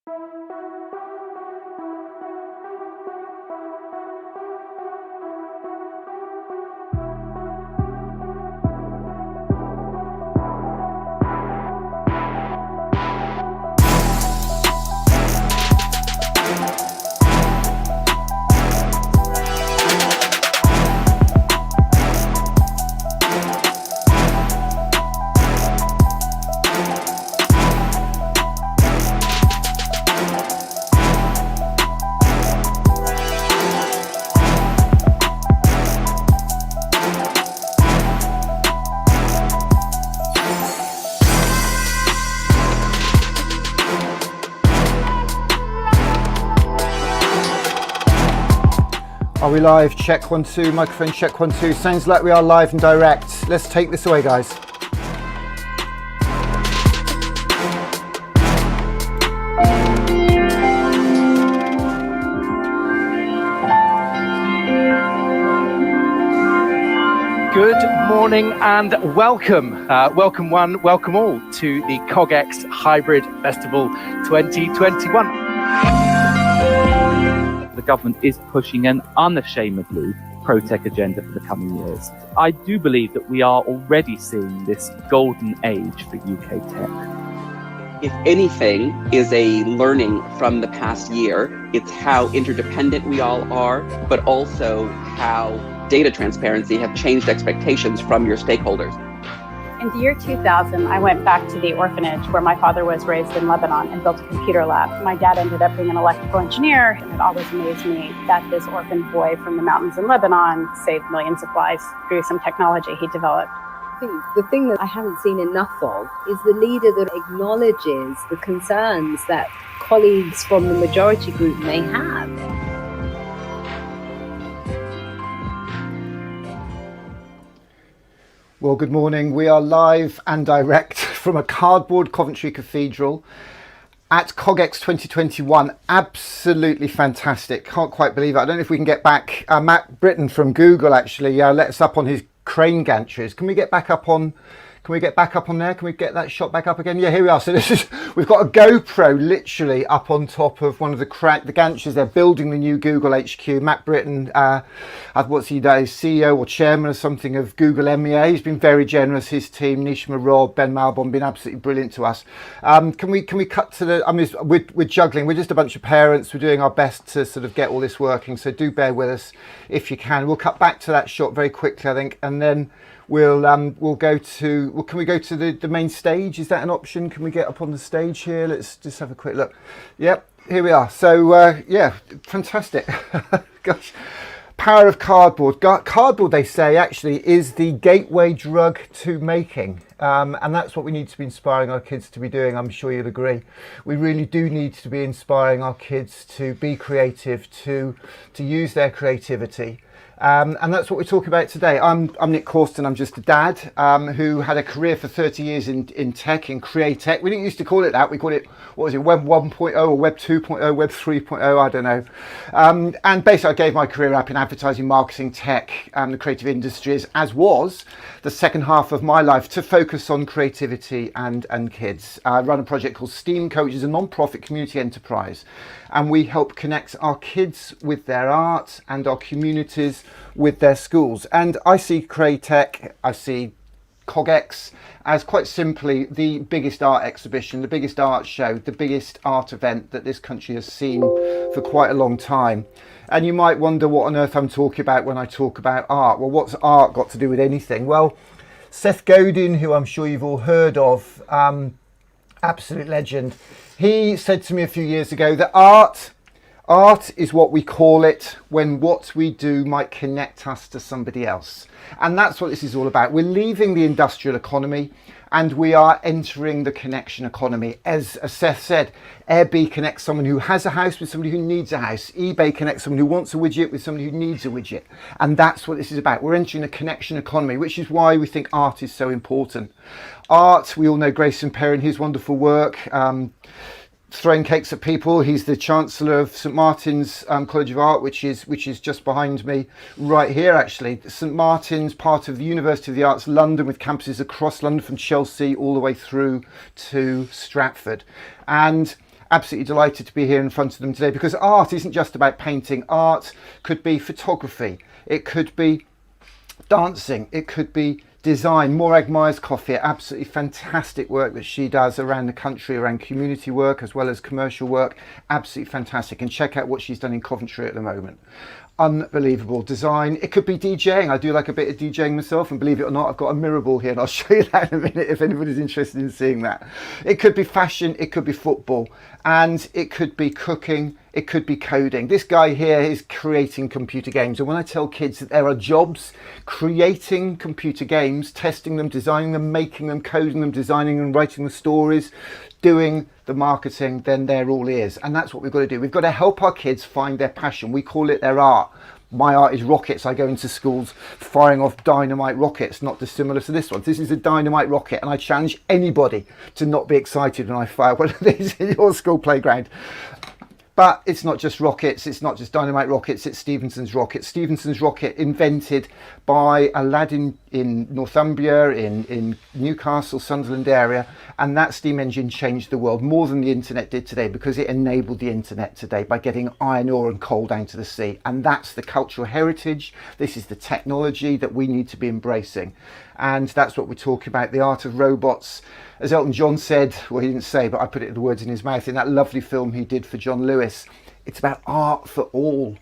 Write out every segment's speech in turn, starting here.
Are we live? Check 1 2, microphone check 1 2. Sounds like we are live and direct. Let's take this away, guys. Good morning and welcome. Welcome one, welcome all to the COGEX Hybrid Festival 2021. The government is pushing an unashamedly pro-tech agenda for the coming years. I do believe that we are already seeing this golden age for UK tech. If anything is a learning from the past year, it's how interdependent we all are, but also how data transparency have changed expectations from your stakeholders. In the year 2000, I went back to the orphanage where my father was raised in Lebanon and built a computer lab. My dad ended up being an electrical engineer, and it always amazed me that this orphan boy from the mountains in Lebanon saved millions of lives through some technology he developed. I think the thing that I haven't seen enough of is the leader that acknowledges the concerns that colleagues from the majority group may have. Well, good morning. We are live and direct from a cardboard Coventry Cathedral at COGEX 2021. Absolutely fantastic. Can't quite believe it. I don't know if we can get back. Matt Britton from Google actually let us up on his crane gantries. Can we get back up on? Can we get back up on there? Can we get that shot back up again? Yeah, here we are. So this is, we've got a GoPro literally up on top of one of the gantries. They're building the new Google HQ. Matt Britton, what's he done? He's CEO or chairman or something of Google MEA. He's been very generous. His team, Nishma Rob, Ben Malbon, been absolutely brilliant to us. Can we cut to the? I mean, we're juggling. We're just a bunch of parents. We're doing our best to sort of get all this working. So do bear with us if you can. We'll cut back to that shot very quickly, I think, and then we'll go to. Well, can we go to the main stage? Is that an option? Can we get up on the stage here? Let's just have a quick look. Yep, here we are. So yeah, fantastic. Gosh, power of cardboard. Cardboard, they say, actually is the gateway drug to making. And that's what we need to be inspiring our kids to be doing. I'm sure you'll agree. We really do need to be inspiring our kids to be creative, to use their creativity. And that's what we're talking about today. I'm Nick Causton. I'm just a dad who had a career for 30 years in tech, in create tech. We didn't used to call it that. We called it, what was it, Web 1.0 or Web 2.0, Web 3.0, I don't know. And basically I gave my career up in advertising, marketing, tech, the creative industries, as was the second half of my life to focus on creativity and kids. I run a project called STEAM Co, which is a non-profit community enterprise. And we help connect our kids with their art and our communities with their schools. And I see CreaTech, I see COGEX as quite simply the biggest art exhibition, the biggest art show, the biggest art event that this country has seen for quite a long time. And you might wonder what on earth I'm talking about when I talk about art. Well, what's art got to do with anything? Well, Seth Godin, who I'm sure you've all heard of, absolute legend, he said to me a few years ago that art is what we call it when what we do might connect us to somebody else. And that's what this is all about. We're leaving the industrial economy and we are entering the connection economy. As Seth said, Airbnb connects someone who has a house with somebody who needs a house. eBay connects someone who wants a widget with somebody who needs a widget. And that's what this is about. We're entering a connection economy, which is why we think art is so important. Art, we all know Grayson Perrin, his wonderful work, throwing cakes at people. He's the Chancellor of St Martin's College of Art, which is just behind me right here actually. St Martin's, part of the University of the Arts London, with campuses across London from Chelsea all the way through to Stratford. And absolutely delighted to be here in front of them today, because art isn't just about painting. Art could be photography, it could be dancing, it could be design. Morag Myers-Coffey, absolutely fantastic work that she does around the country, around community work as well as commercial work. Absolutely fantastic, and check out what she's done in Coventry at the moment. Unbelievable design. It could be DJing. I do like a bit of DJing myself, and believe it or not, I've got a mirror ball here, and I'll show you that in a minute if anybody's interested in seeing that. It could be fashion, it could be football, and it could be cooking, it could be coding. This guy here is creating computer games, and when I tell kids that there are jobs creating computer games, testing them, designing them, making them, coding them, designing them, writing the stories, doing the marketing, then they're all ears. And that's what we've got to do. We've got to help our kids find their passion. We call it their art. My art is rockets. I go into schools firing off dynamite rockets, not dissimilar to this one. This is a dynamite rocket, and I challenge anybody to not be excited when I fire one of these in your school playground. But it's not just rockets, it's not just dynamite rockets, it's Stephenson's rocket. Stephenson's rocket, invented by a lad in Northumbria, in Newcastle, Sunderland area, and that steam engine changed the world more than the internet did today, because it enabled the internet today by getting iron ore and coal down to the sea. And that's the cultural heritage, this is the technology that we need to be embracing. And that's what we're talking about, the art of robots. As Elton John said, well, he didn't say, but I put it the words in his mouth, in that lovely film he did for John Lewis, it's about art for all.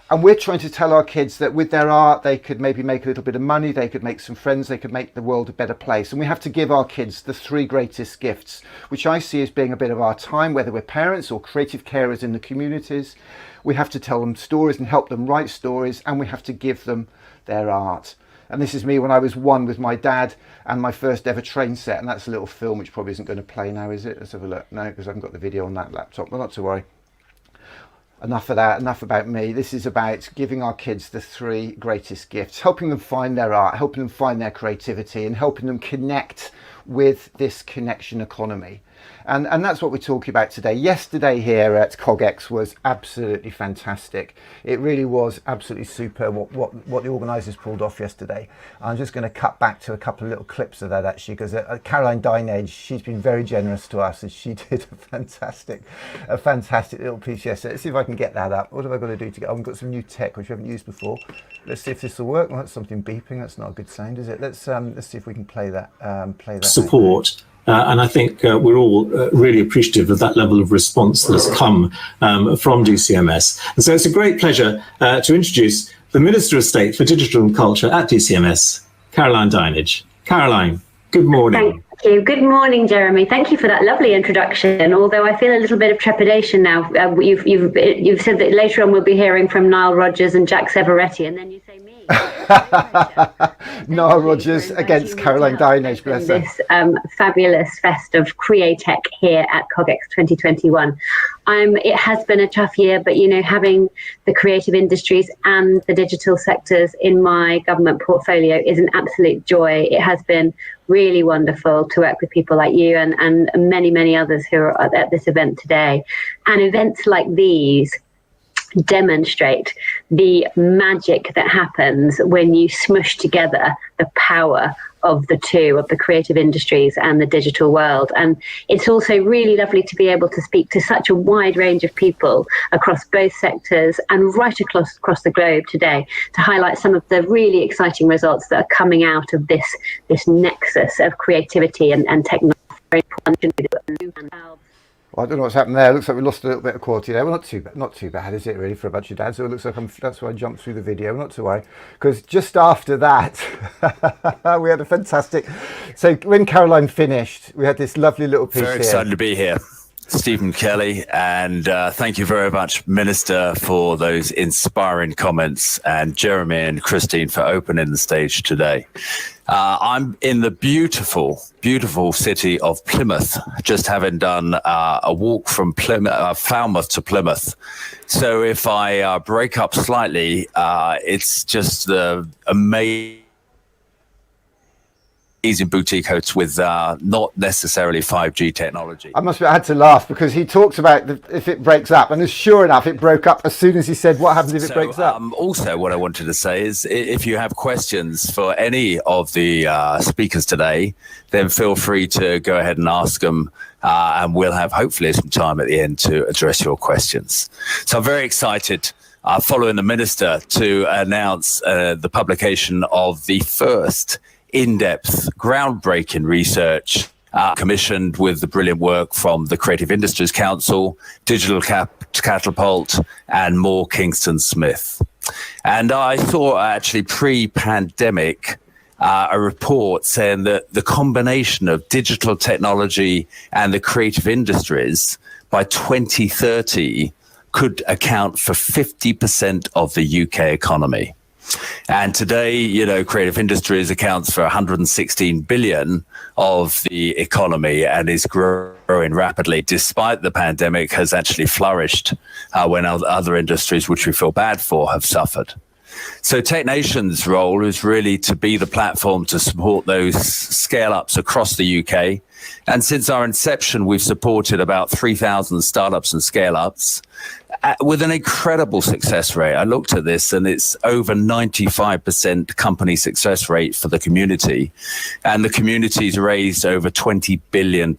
And we're trying to tell our kids that with their art, they could maybe make a little bit of money, they could make some friends, they could make the world a better place. And we have to give our kids the three greatest gifts, which I see as being a bit of our time, whether we're parents or creative carers in the communities. We have to tell them stories and help them write stories, and we have to give them their art. And this is me when I was one with my dad and my first ever train set. And that's a little film which probably isn't going to play now, is it? Let's have a look. No, because I haven't got the video on that laptop. Well, not to worry. Enough of that, enough about me. This is about giving our kids the three greatest gifts, helping them find their art, helping them find their creativity, and helping them connect with this connection economy. And that's what we're talking about today. Yesterday here at COGEX was absolutely fantastic. It really was absolutely superb what the organisers pulled off yesterday. I'm just going to cut back to a couple of little clips of that, actually, because Caroline Dinage, she's been very generous to us, and she did a fantastic little piece yesterday. Let's see if I can get that up. What have I got to do to get? I've got some new tech which we haven't used before. Let's see if this will work. Well, that's something beeping. That's not a good sound, is it? Let's see if we can play that. Support. And I think we're all really appreciative of that level of response that has come from DCMS. And so it's a great pleasure to introduce the Minister of State for Digital and Culture at DCMS, Caroline Dinage. Caroline, good morning. Thank you. Good morning, Jeremy. Thank you for that lovely introduction. Although I feel a little bit of trepidation now. You've said that later on we'll be hearing from Nile Rodgers and Jack Severetti, and then you say me. Nile Rodgers against Caroline Dinage, bless her. This fabulous fest of Createch here at COGEX 2021. It has been a tough year, but having the creative industries and the digital sectors in my government portfolio is an absolute joy. It has been really wonderful to work with people like you and many, many others who are at this event today. And events like these demonstrate the magic that happens when you smush together the power of the two, of the creative industries and the digital world. And it's also really lovely to be able to speak to such a wide range of people across both sectors and right across the globe today to highlight some of the really exciting results that are coming out of this nexus of creativity and technology. Well, I don't know what's happened there. It looks like we lost a little bit of quality there. Well, not too bad, is it, really, for a bunch of dads? So it looks like that's why I jumped through the video. Not to worry, because just after that, we had a fantastic... So when Caroline finished, we had this lovely little piece Very excited to be here. Stephen Kelly, and thank you very much, Minister, for those inspiring comments, and Jeremy and Christine for opening the stage today. I'm in the beautiful, beautiful city of Plymouth, just having done a walk from Falmouth to Plymouth. So if I break up slightly, it's just the amazing amazing boutique hotels with not necessarily 5G technology. I had to laugh because he talked about if it breaks up, and sure enough, it broke up as soon as he said, what happens if it breaks up? Also, what I wanted to say is if you have questions for any of the speakers today, then feel free to go ahead and ask them, and we'll have hopefully some time at the end to address your questions. So I'm very excited following the Minister to announce the publication of the first in-depth, groundbreaking research commissioned with the brilliant work from the Creative Industries Council, Digital Catapult, and Moore Kingston Smith. And I saw actually pre-pandemic a report saying that the combination of digital technology and the creative industries by 2030 could account for 50% of the UK economy. And today, you know, creative industries accounts for 116 billion of the economy and is growing rapidly, despite the pandemic has actually flourished when other industries, which we feel bad for, have suffered. So TechNation's role is really to be the platform to support those scale-ups across the UK. And since our inception, we've supported about 3,000 startups and scale-ups with an incredible success rate. I looked at this and it's over 95% company success rate for the community. And the community's raised over £20 billion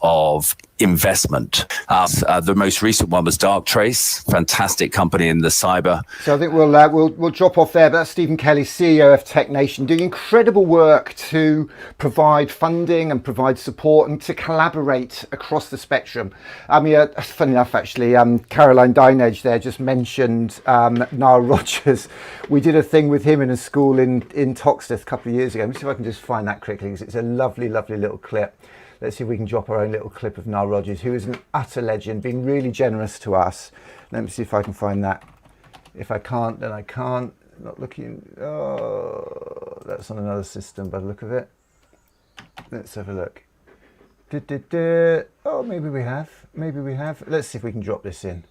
of investment. The most recent one was Darktrace, fantastic company in the cyber. So I think we'll drop off there, but that's Stephen Kelly, CEO of TechNation, doing incredible work to provide funding and provide support and to collaborate across the spectrum. I mean, funny enough, actually, Caroline Dinage there just mentioned Niall Rogers. We did a thing with him in a school in Toxteth a couple of years ago. Let me see if I can just find that quickly, because it's a lovely, lovely little clip. Let's see if we can drop our own little clip of Niall Rogers, who is an utter legend, being really generous to us. Let me see if I can find that. If I can't, then I can't. Not looking. Oh, that's on another system by the look of it. Let's have a look. Oh, maybe we have. Maybe we have. Let's see if we can drop this in.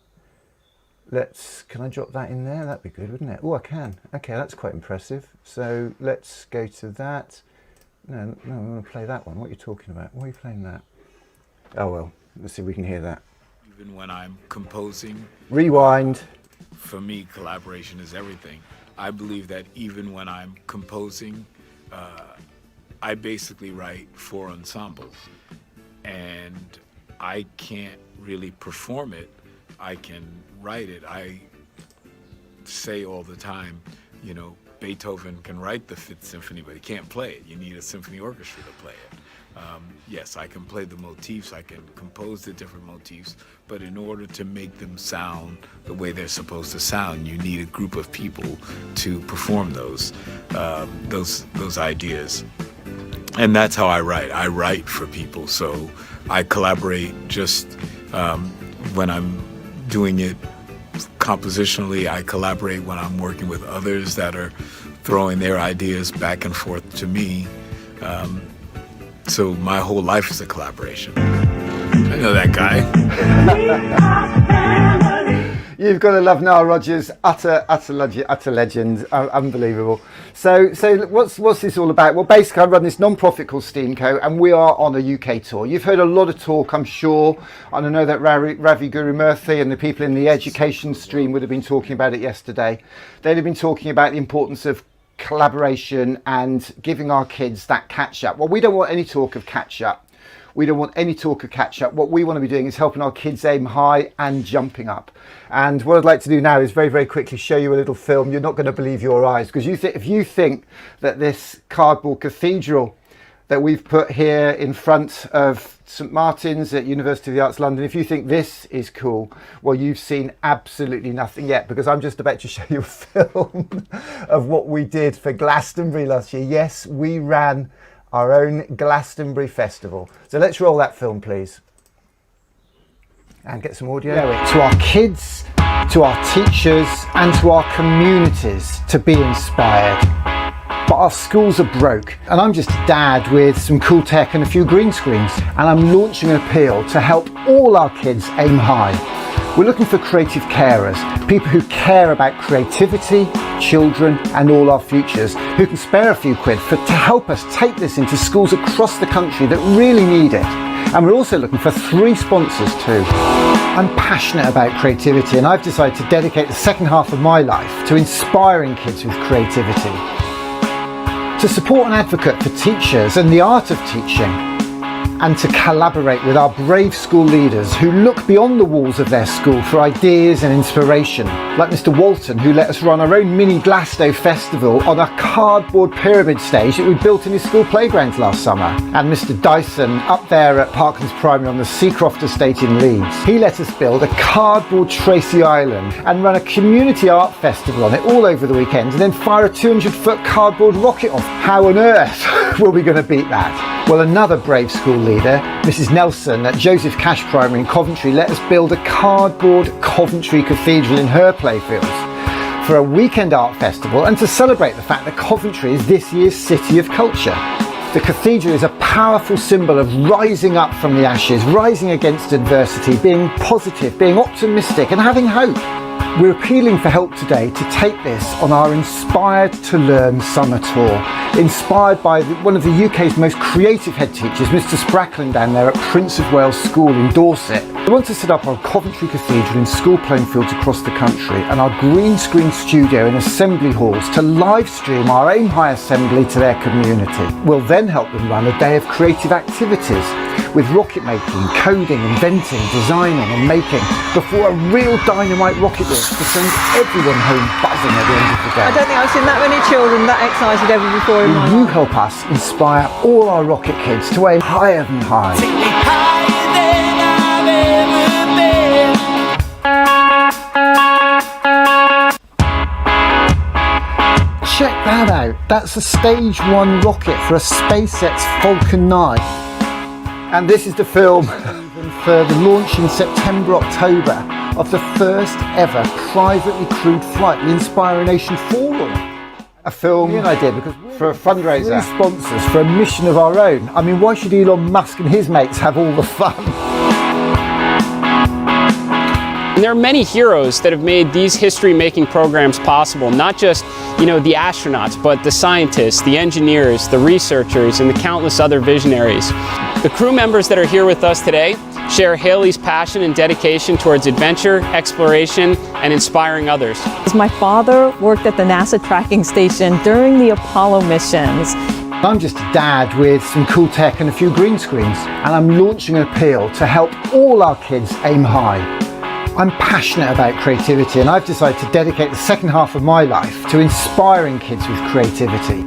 Can I drop that in there? That'd be good, wouldn't it? Oh, I can. Okay, that's quite impressive. So let's go to that. No, I want to play that one. What are you talking about? Why are you playing that? Oh, well, let's see if we can hear that. Even when I'm composing, rewind. For me, collaboration is everything. I believe that even when I'm composing, I basically write for ensembles. And I can't really perform it. I can write it. I say all the time, you know, Beethoven can write the Fifth Symphony, but he can't play it. You need a symphony orchestra to play it. Yes, I can play the motifs, I can compose the different motifs, but in order to make them sound the way they're supposed to sound, you need a group of people to perform those ideas. And that's how I write. I write for people, so I collaborate just when I'm doing it compositionally. I collaborate when I'm working with others that are throwing their ideas back and forth to me. So my whole life is a collaboration. I know that guy. You've got to love Niall Rogers, utter legend, unbelievable. So what's this all about? Well, basically, I run this non-profit called STEAMco, and we are on a UK tour. You've heard a lot of talk, I'm sure, and I know that Ravi Gurumurthy and the people in the education stream would have been talking about it yesterday. They'd have been talking about the importance of collaboration and giving our kids that catch-up. Well, we don't want any talk of catch-up. We don't want any talk of catch-up. What we want to be doing is helping our kids aim high and jumping up. And what I'd like to do now is very, very quickly show you a little film. You're not going to believe your eyes, because if you think that this cardboard cathedral that we've put here in front of St Martin's at University of the Arts London, if you think this is cool, well, you've seen absolutely nothing yet, because I'm just about to show you a film of what we did for Glastonbury last year. Yes, we ran our own Glastonbury Festival. So let's roll that film, please. And get some audio. To our kids, to our teachers, and to our communities to be inspired. But our schools are broke, and I'm just a dad with some cool tech and a few green screens, and I'm launching an appeal to help all our kids aim high. We're looking for creative carers, people who care about creativity, children and all our futures, who can spare a few quid to help us take this into schools across the country that really need it. And we're also looking for 3 sponsors too. I'm passionate about creativity, and I've decided to dedicate the second half of my life to inspiring kids with creativity. To support and advocate for teachers and the art of teaching, and to collaborate with our brave school leaders who look beyond the walls of their school for ideas and inspiration, like Mr. Walton, who let us run our own mini Glasgow festival on a cardboard pyramid stage that we built in his school playgrounds last summer, and Mr. Dyson up there at Parklands Primary on the Seacroft estate in Leeds. He let us build a cardboard Tracy Island and run a community art festival on it all over the weekend, and then fire a 200-foot cardboard rocket off. How on earth were we going to beat that? Well, another brave school leader, Mrs. Nelson at Joseph Cash Primary in Coventry, let us build a cardboard Coventry Cathedral in her playfields for a weekend art festival and to celebrate the fact that Coventry is this year's City of Culture. The cathedral is a powerful symbol of rising up from the ashes, rising against adversity, being positive, being optimistic and having hope. We're appealing for help today to take this on our Inspired to Learn summer tour, inspired by one of the UK's most creative head teachers, Mr. Sprackland, down there at Prince of Wales School in Dorset. We want to set up our Coventry Cathedral in school playing fields across the country and our green screen studio in assembly halls to live stream our Aim High Assembly to their community. We'll then help them run a day of creative activities with rocket making, coding, inventing, designing and making before a real dynamite rocket launch to send everyone home buzzing at the end of the day. I don't think I've seen that many children that excited ever before in my life. Will you help us inspire all our rocket kids to aim higher than high? Take me higher than I've ever been. Check that out. That's a stage 1 rocket for a SpaceX Falcon 9. And this is the film for the launch in September, October of the first ever privately crewed flight, the Inspire a Nation 4 launch. A film I did because for a fundraiser, 3 sponsors for a mission of our own. I mean, why should Elon Musk and his mates have all the fun? And there are many heroes that have made these history-making programs possible, not just, the astronauts, but the scientists, the engineers, the researchers, and the countless other visionaries. The crew members that are here with us today share Haley's passion and dedication towards adventure, exploration, and inspiring others. My father worked at the NASA tracking station during the Apollo missions. I'm just a dad with some cool tech and a few green screens, and I'm launching an appeal to help all our kids aim high. I'm passionate about creativity, and I've decided to dedicate the second half of my life to inspiring kids with creativity.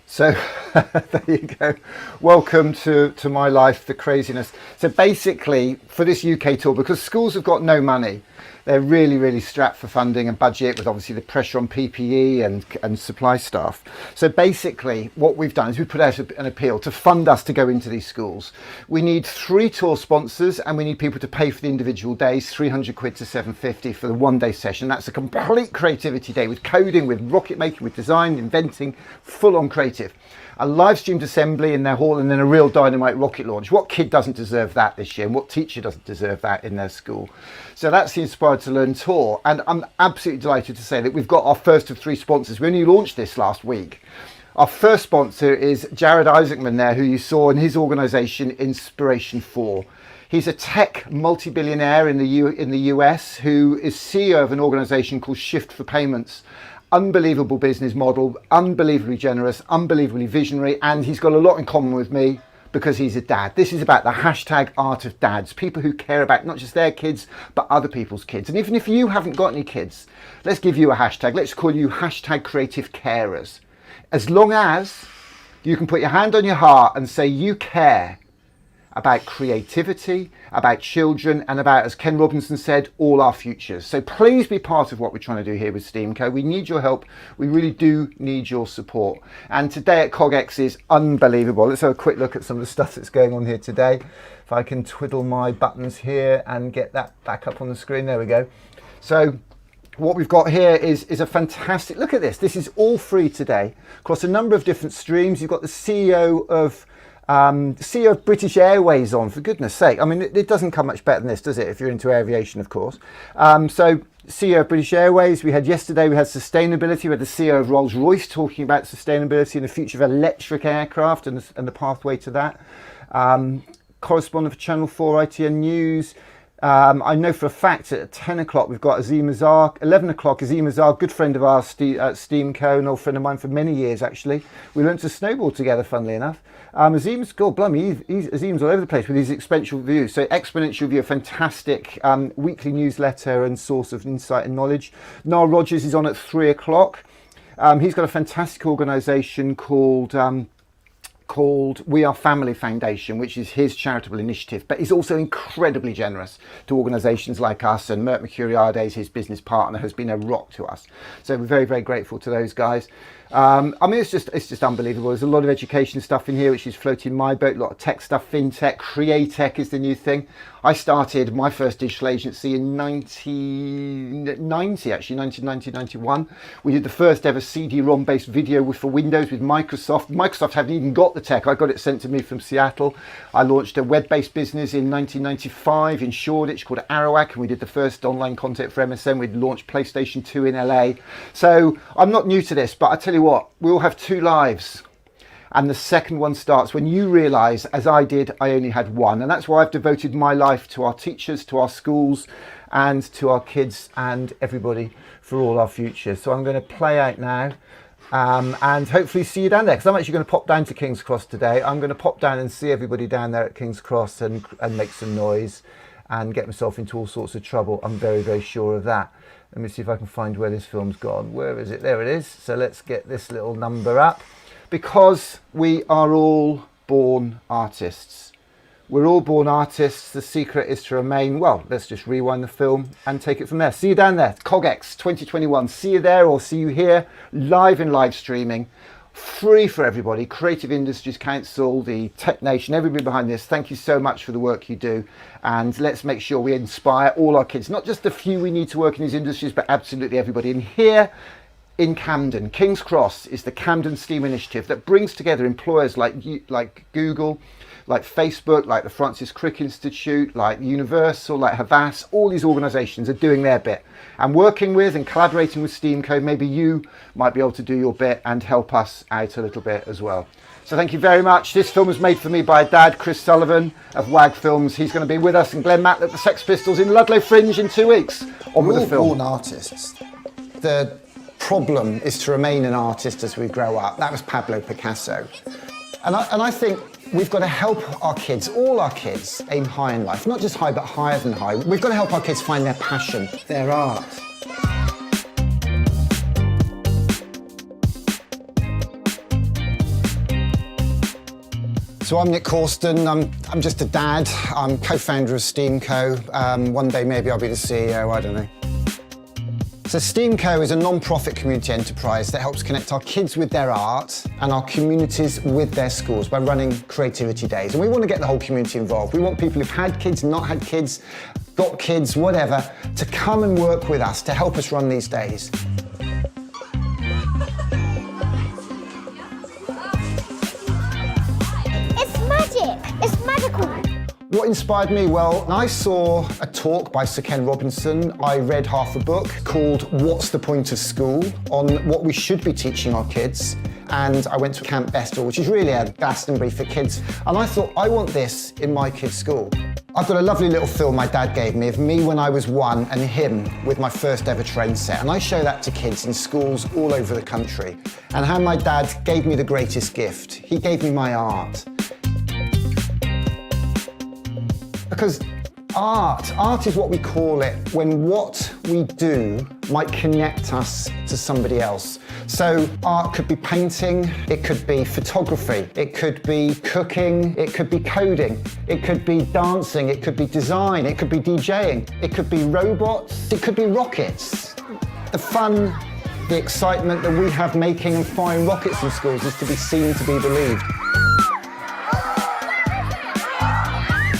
So there you go. Welcome to my life, the craziness. So basically, for this UK tour, because schools have got no money, they're really strapped for funding and budget, with obviously the pressure on PPE and supply staff. So basically what we've done is we put out an appeal to fund us to go into these schools. We need 3 tour sponsors, and we need people to pay for the individual days, 300 quid to 750 for the 1-day session. That's a complete creativity day with coding, with rocket making, with design, inventing, full on creative. A live streamed assembly in their hall, and then a real dynamite rocket launch. What kid doesn't deserve that this year, and what teacher doesn't deserve that in their school? So that's the Inspired to Learn tour, and I'm absolutely delighted to say that we've got our first of 3 sponsors. We only launched this last week. Our first sponsor is Jared Isaacman there, who you saw in his organisation Inspiration 4. He's a tech multi-billionaire in the US who is CEO of an organisation called Shift for Payments. Unbelievable business model, unbelievably generous, unbelievably visionary, and he's got a lot in common with me because he's a dad. This is about the hashtag art of dads, people who care about not just their kids but other people's kids. And even if you haven't got any kids, let's give you a hashtag. Let's call you hashtag creative carers. As long as you can put your hand on your heart and say you care about creativity, about children, and about, as Ken Robinson said, all our futures. So please be part of what we're trying to do here with STEAMco. We need your help. We really do need your support. And today at COGEX is unbelievable. Let's have a quick look at some of the stuff that's going on here today. If I can twiddle my buttons here and get that back up on the screen. There we go. So what we've got here is a fantastic, look at this. This is all free today across a number of different streams. You've got the CEO of CEO of British Airways on, for goodness sake. I mean, it doesn't come much better than this, does it, if you're into aviation, of course. So CEO of British Airways, we had sustainability, we had the CEO of Rolls-Royce talking about sustainability and the future of electric aircraft and the pathway to that. Correspondent for Channel 4 ITN News. I know for a fact at 10 o'clock we've got Azim Azar. 11 o'clock, Azim Azar, good friend of ours at Steamco, an old friend of mine for many years actually. We learned to snowboard together, funnily enough. Azim's, God blimey, Azim's all over the place with his exponential view. So Exponential View, a fantastic weekly newsletter and source of insight and knowledge. Niall Rogers is on at 3 o'clock. He's got a fantastic organisation called We Are Family Foundation, which is his charitable initiative, but he's also incredibly generous to organisations like us, and Mert Mercuriades, his business partner, has been a rock to us. So we're very, very grateful to those guys. I mean, it's just unbelievable. There's a lot of education stuff in here, which is floating my boat, a lot of tech stuff, fintech, createch is the new thing. I started my first digital agency in 1991. We did the first ever CD-ROM based video for Windows with Microsoft. Microsoft hadn't even got the tech. I got it sent to me from Seattle. I launched a web-based business in 1995 in Shoreditch called Arawak, and we did the first online content for MSN. We'd launched PlayStation 2 in LA. So I'm not new to this, but I tell you what, we all have two lives. And the second one starts when you realise, as I did, I only had one. And that's why I've devoted my life to our teachers, to our schools, and to our kids and everybody for all our future. So I'm going to play out now and hopefully see you down there, because I'm actually going to pop down to King's Cross today. I'm going to pop down and see everybody down there at King's Cross and make some noise and get myself into all sorts of trouble. I'm very, very sure of that. Let me see if I can find where this film's gone. Where is it? There it is. So let's get this little number up. Because we are all born artists. We're all born artists. The secret is to remain, well, let's just rewind the film and take it from there. See you down there, COGEX 2021. See you there or see you here, live in live streaming. Free for everybody. Creative Industries Council, the Tech Nation, everybody behind this, thank you so much for the work you do. And let's make sure we inspire all our kids, not just the few we need to work in these industries, but absolutely everybody. And here in Camden, King's Cross is the Camden STEAM Initiative that brings together employers like Google, like Facebook, like the Francis Crick Institute, like Universal, like Havas. All these organisations are doing their bit and working with and collaborating with Steamco. Maybe you might be able to do your bit and help us out a little bit as well. So thank you very much. This film was made for me by Dad, Chris Sullivan of WAG Films. He's going to be with us, and Glenn Matt at the Sex Pistols in Ludlow Fringe in 2 weeks. On with the film. We're all born artists. The problem is to remain an artist as we grow up. That was Pablo Picasso. And I think we've got to help our kids, all our kids, aim high in life. Not just high, but higher than high. We've got to help our kids find their passion, their art. So I'm Nick Corsten. I'm just a dad. I'm co-founder of Steamco. One day maybe I'll be the CEO, I don't know. So Steamco is a non-profit community enterprise that helps connect our kids with their art and our communities with their schools by running creativity days. And we want to get the whole community involved. We want people who've had kids, not had kids, got kids, whatever, to come and work with us to help us run these days. It's magic! It's magical! What inspired me? Well, I saw a talk by Sir Ken Robinson. I read half a book called What's the Point of School? On what we should be teaching our kids. And I went to Camp Bestel, which is really a Glastonbury for kids. And I thought, I want this in my kids' school. I've got a lovely little film my dad gave me of me when I was 1 and him with my first ever train set. And I show that to kids in schools all over the country. And how my dad gave me the greatest gift. He gave me my art. Because art is what we call it when what we do might connect us to somebody else. So art could be painting, it could be photography, it could be cooking, it could be coding, it could be dancing, it could be design, it could be DJing, it could be robots, it could be rockets. The fun, the excitement that we have making and firing rockets in schools is to be seen, to be believed.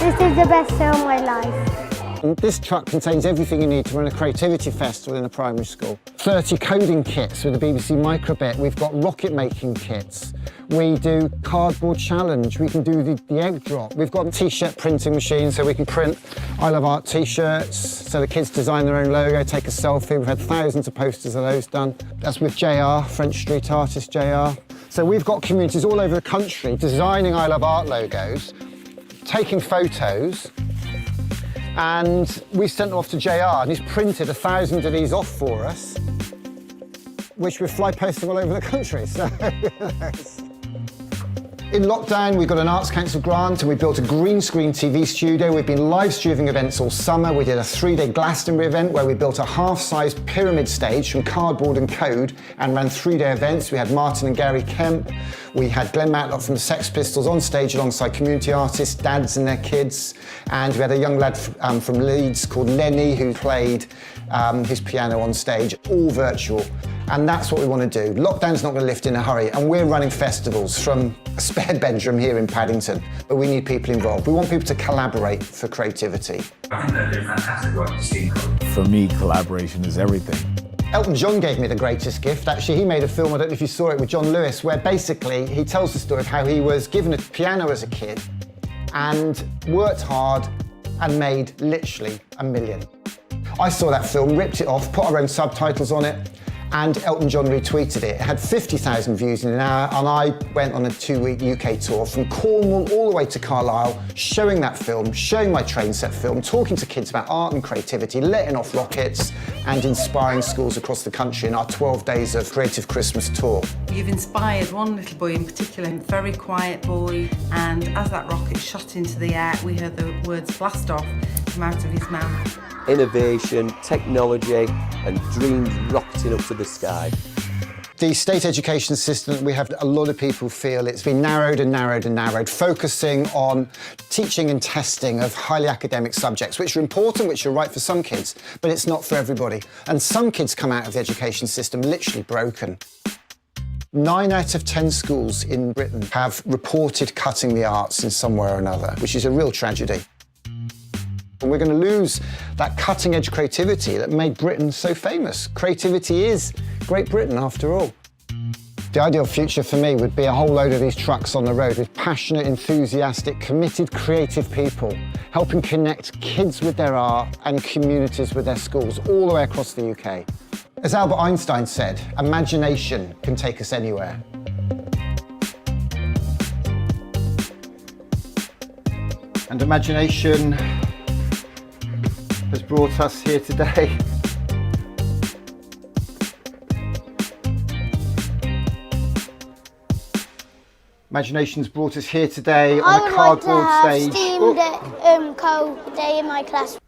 This is the best day of my life. And this truck contains everything you need to run a creativity festival in a primary school. 30 coding kits with the BBC Microbit. We've got rocket making kits. We do cardboard challenge. We can do the egg drop. We've got a t-shirt printing machine so we can print I Love Art t-shirts. So the kids design their own logo, take a selfie. We've had thousands of posters of those done. That's with JR, French street artist JR. So we've got communities all over the country designing I Love Art logos, taking photos, and we sent them off to JR, and he's printed 1,000 of these off for us, which we're fly posting all over the country. So in lockdown, we got an Arts Council grant and we built a green screen TV studio. We've been live streaming events all summer. We did a 3-day Glastonbury event where we built a half-sized pyramid stage from cardboard and code and ran 3-day events. We had Martin and Gary Kemp. We had Glenn Matlock from the Sex Pistols on stage alongside community artists, dads and their kids. And we had a young lad from Leeds called Lenny who played his piano on stage, all virtual. And that's what we want to do. Lockdown's not going to lift in a hurry, and we're running festivals from a spare bedroom here in Paddington, but we need people involved. We want people to collaborate for creativity. I think they're doing fantastic work with Steam. For me, collaboration is everything. Elton John gave me the greatest gift. Actually, he made a film, I don't know if you saw it, with John Lewis, where basically he tells the story of how he was given a piano as a kid and worked hard and made literally $1 million. I saw that film, ripped it off, put our own subtitles on it, and Elton John retweeted it. It had 50,000 views in an hour, and I went on a 2-week UK tour from Cornwall all the way to Carlisle, showing that film, showing my train set film, talking to kids about art and creativity, letting off rockets, and inspiring schools across the country in our 12 days of Creative Christmas tour. You've inspired one little boy in particular, a very quiet boy, and as that rocket shot into the air, we heard the words blast off come out of his mouth. Innovation, technology, and dreams rocketing up to the sky. The state education system, we have a lot of people feel it's been narrowed and narrowed and narrowed, focusing on teaching and testing of highly academic subjects, which are important, which are right for some kids, but it's not for everybody. And some kids come out of the education system literally broken. 9 out of 10 schools in Britain have reported cutting the arts in some way or another, which is a real tragedy. And we're going to lose that cutting-edge creativity that made Britain so famous. Creativity is Great Britain, after all. The ideal future for me would be a whole load of these trucks on the road with passionate, enthusiastic, committed, creative people, helping connect kids with their art and communities with their schools all the way across the UK. As Albert Einstein said, imagination can take us anywhere. And imagination has brought us here today. Imagination's brought us here today on a cardboard stage. I would like to have steamed cold day in my class.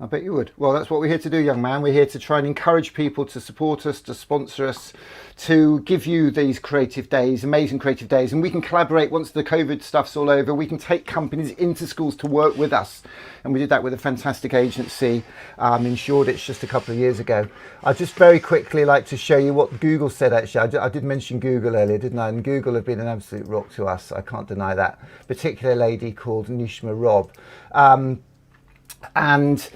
I bet you would. Well, that's what we're here to do, young man. We're here to try and encourage people to support us, to sponsor us, to give you these creative days, amazing creative days. And we can collaborate once the COVID stuff's all over. We can take companies into schools to work with us. And we did that with a fantastic agency in Shoreditch just a couple of years ago. I'd just very quickly like to show you what Google said, actually. I did mention Google earlier, didn't I? And Google have been an absolute rock to us. I can't deny that. Particularly a lady called Nishma Robb. And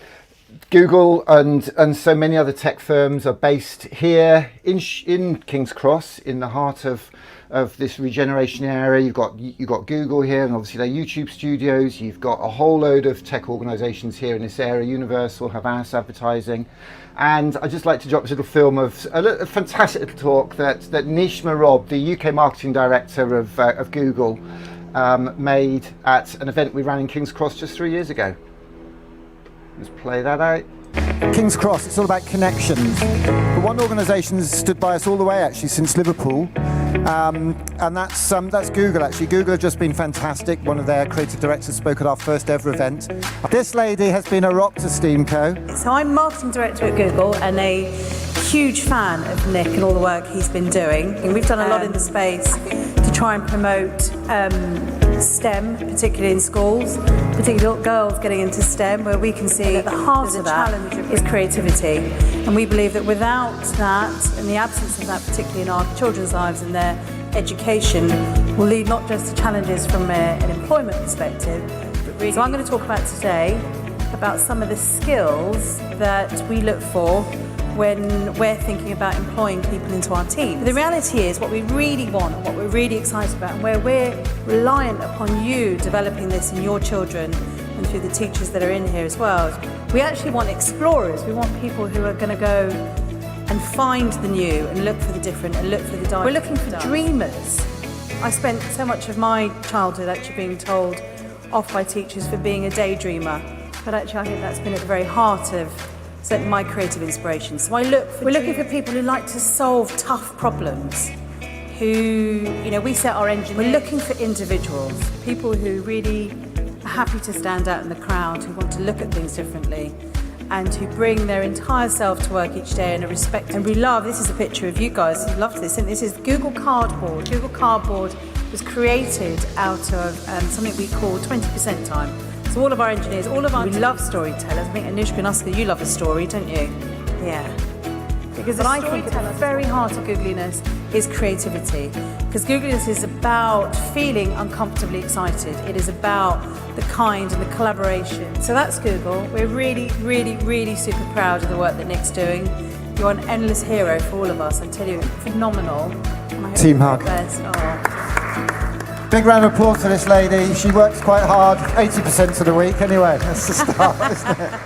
Google and so many other tech firms are based here in King's Cross, in the heart of this regeneration area. You've got Google here, and obviously their YouTube studios. You've got a whole load of tech organisations here in this area. Universal, Havas Advertising, and I'd just like to drop this little film of a fantastic little talk that Nishma Robb, the UK marketing director of Google, made at an event we ran in King's Cross just 3 years ago. Let's play that out. King's Cross, it's all about connections. The one organisation has stood by us all the way, actually, since Liverpool, and that's Google, actually. Google have just been fantastic. One of their creative directors spoke at our first ever event. This lady has been a rock to Steamco. So I'm marketing director at Google and a huge fan of Nick and all the work he's been doing. And we've done a lot in the space to try and promote STEM, particularly in schools, particularly girls getting into STEM, where we can see at the heart of that is creativity. And we believe that without that, and the absence of that, particularly in our children's lives and their education, will lead not just to challenges from an employment perspective, but really. So I'm going to talk about today about some of the skills that we look for when we're thinking about employing people into our team. The reality is what we really want, what we're really excited about, and where we're reliant upon you developing this in your children and through the teachers that are in here as well. We actually want explorers. We want people who are going to go and find the new and look for the different and look for the diverse. We're looking for dreamers. I spent so much of my childhood actually being told off by teachers for being a daydreamer, but actually I think that's been at the very heart of certainly my creative inspiration. So we're looking for people who like to solve tough problems, who, we set our engine. We're looking for individuals, people who really are happy to stand out in the crowd, who want to look at things differently, and who bring their entire self to work each day in a respect. And we love, this is a picture of you guys, you love this, and this is Google Cardboard. Google Cardboard was created out of something we call 20% time. So all of our engineers, we love storytellers. I think Anushka and Oscar, you love a story, don't you? Yeah. But I think at the very heart of googliness is creativity. Because googliness is about feeling uncomfortably excited. It is about the kind and the collaboration. So that's Google. We're really, really, really super proud of the work that Nick's doing. You're an endless hero for all of us. I tell you, phenomenal. Team hug. Big round of applause for this lady. She works quite hard, 80% of the week anyway. That's the start, isn't it?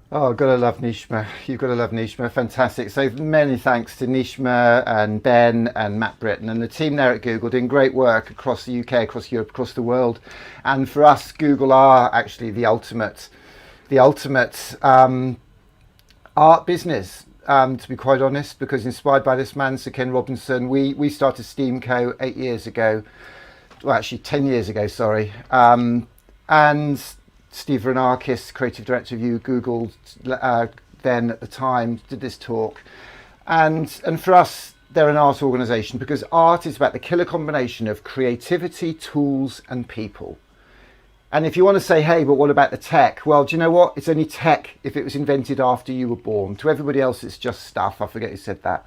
Oh, gotta love Nishma. You've got to love Nishma. Fantastic. So many thanks to Nishma and Ben and Matt Britton and the team there at Google, doing great work across the UK, across Europe, across the world. And for us, Google are actually the ultimate art business, to be quite honest, because inspired by this man, Sir Ken Robinson, we started Steamco 8 years ago. Well, actually 10 years ago, sorry. And Steve Renakis, creative director of Google, then at the time, did this talk. And for us, they're an art organisation because art is about the killer combination of creativity, tools and people. And if you want to say, hey, but what about the tech? Well, do you know what? It's only tech if it was invented after you were born. To everybody else, it's just stuff. I forget who said that.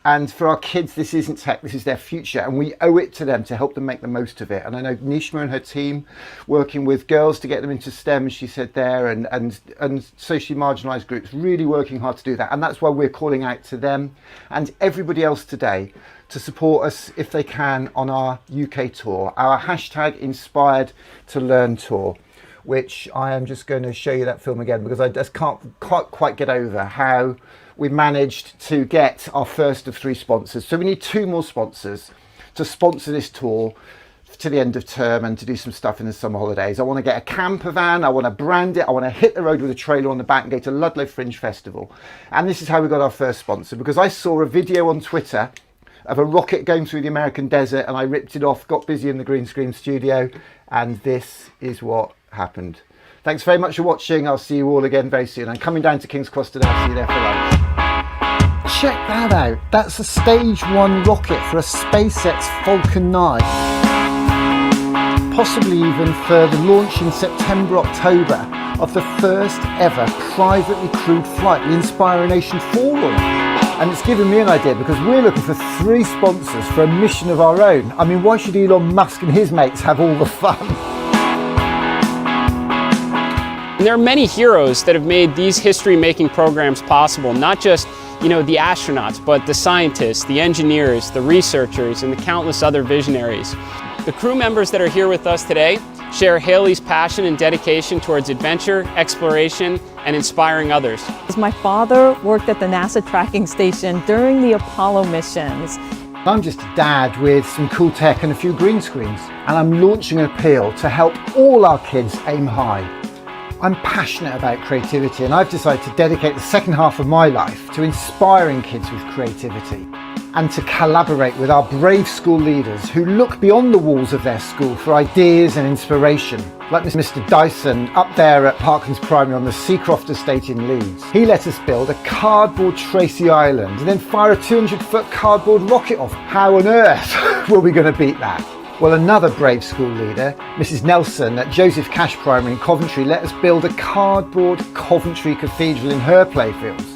And for our kids, this isn't tech, this is their future. And we owe it to them to help them make the most of it. And I know Nishma and her team working with girls to get them into STEM, as she said there, and socially marginalised groups, really working hard to do that. And that's why we're calling out to them and everybody else today to support us if they can on our UK tour, our hashtag Inspired to Learn tour, which I am just going to show you that film again because I just can't quite get over how we managed to get our first of 3 sponsors. So we need 2 more sponsors to sponsor this tour to the end of term and to do some stuff in the summer holidays. I want to get a camper van, I want to brand it, I want to hit the road with a trailer on the back and go to Ludlow Fringe Festival. And this is how we got our first sponsor, because I saw a video on Twitter of a rocket going through the American desert and I ripped it off, got busy in the green screen studio, and this is what happened. Thanks very much for watching. I'll see you all again very soon. I'm coming down to King's Cross today. I'll see you there for lunch. Check that out. That's a stage 1 rocket for a SpaceX Falcon 9. Possibly even further, launch in September, October of the first ever privately crewed flight, the Inspire Nation Forum. And it's given me an idea because we're looking for 3 sponsors for a mission of our own. I mean, why should Elon Musk and his mates have all the fun? And there are many heroes that have made these history-making programs possible, not just, the astronauts, but the scientists, the engineers, the researchers, and the countless other visionaries. The crew members that are here with us today share Haley's passion and dedication towards adventure, exploration, and inspiring others. My father worked at the NASA tracking station during the Apollo missions. I'm just a dad with some cool tech and a few green screens, and I'm launching an appeal to help all our kids aim high. I'm passionate about creativity, and I've decided to dedicate the second half of my life to inspiring kids with creativity and to collaborate with our brave school leaders who look beyond the walls of their school for ideas and inspiration. Like Mr. Dyson up there at Parklands Primary on the Seacroft estate in Leeds. He let us build a cardboard Tracy Island and then fire a 200-foot cardboard rocket off. How on earth were we going to beat that? Well, another brave school leader, Mrs. Nelson at Joseph Cash Primary in Coventry, let us build a cardboard Coventry Cathedral in her playfields.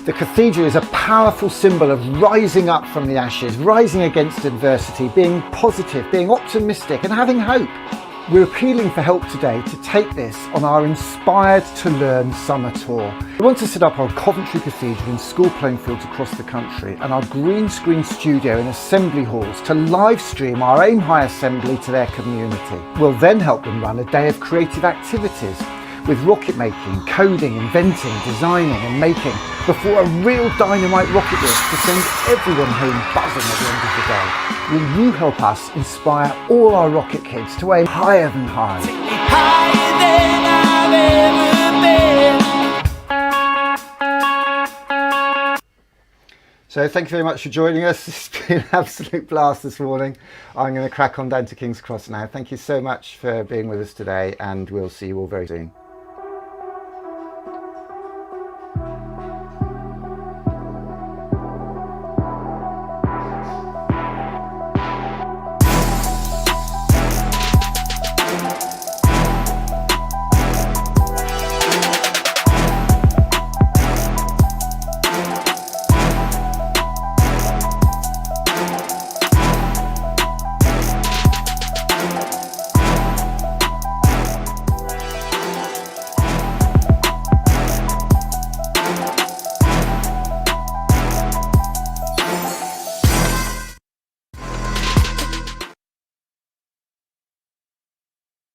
The cathedral is a powerful symbol of rising up from the ashes, rising against adversity, being positive, being optimistic and having hope. We're appealing for help today to take this on our Inspired to Learn summer tour. We want to set up our Coventry Cathedral in school playing fields across the country and our green screen studio in assembly halls to live stream our Aim High Assembly to their community. We'll then help them run a day of creative activities with rocket making, coding, inventing, designing and making before a real dynamite rocket launch to send everyone home buzzing at the end of the day. Will you help us inspire all our rocket kids to aim higher than high? Higher than I've ever been. So thank you very much for joining us. It's been an absolute blast this morning. I'm going to crack on down to King's Cross now. Thank you so much for being with us today, and we'll see you all very soon.